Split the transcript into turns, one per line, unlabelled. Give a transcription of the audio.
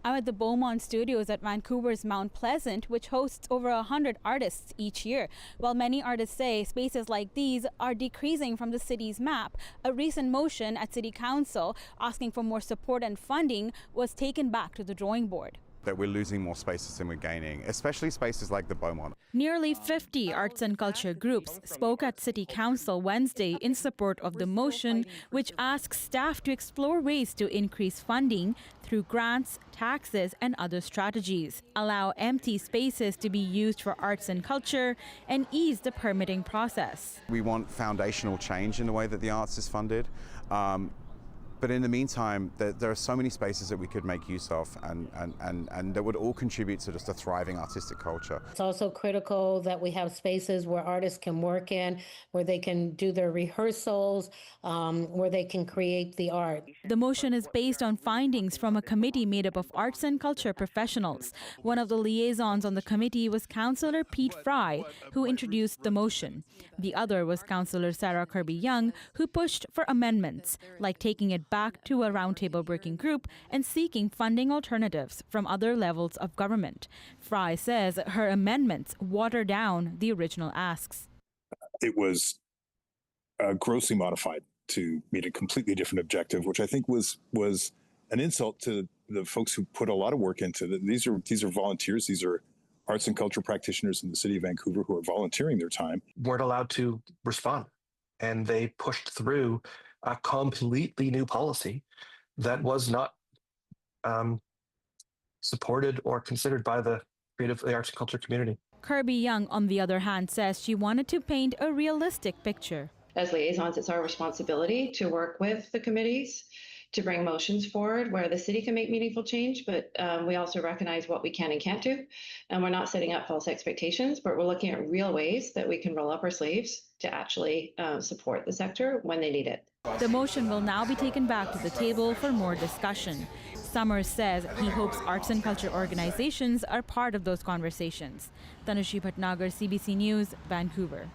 I'm at the Beaumont Studios at Vancouver's Mount Pleasant, which hosts over 100 artists each year. While many artists say spaces like these are decreasing from the city's map, a recent motion at City Council asking for more support and funding was taken back to the drawing board.
That we're losing more spaces than we're gaining, especially spaces like the Beaumont.
Nearly 50 arts and culture groups spoke at City Council Wednesday in support of the motion, which asks staff to explore ways to increase funding through grants, taxes, and other strategies, allow empty spaces to be used for arts and culture, and ease the permitting process.
We want foundational change in the way that the arts is funded. But in the meantime, there are so many spaces that we could make use of and that would all contribute to just a thriving artistic culture.
It's also critical that we have spaces where artists can work in, where they can do their rehearsals, where they can create the art.
The motion is based on findings from a committee made up of arts and culture professionals. One of the liaisons on the committee was Councillor Pete Fry, who introduced the motion. The other was Councillor Sarah Kirby-Young, who pushed for amendments, like taking it back to a roundtable working group and seeking funding alternatives from other levels of government. Fry says her amendments water down the original asks.
It was grossly modified to meet a completely different objective, which I think was an insult to the folks who put a lot of work into it. These are volunteers. These are arts and culture practitioners in the city of Vancouver who are volunteering their time.
Weren't allowed to respond, and they pushed through a completely new policy that was not supported or considered by the arts and culture community.
Kirby-Young, on the other hand, says she wanted to paint a realistic picture.
As liaisons, it's our responsibility to work with the committees to bring motions forward where the city can make meaningful change, but we also recognize what we can and can't do. And we're not setting up false expectations, but we're looking at real ways that we can roll up our sleeves to actually support the sector when they need it.
The motion will now be taken back to the table for more discussion. Summers says he hopes arts and culture organizations are part of those conversations. Tanushi Bhatnagar, CBC News, Vancouver.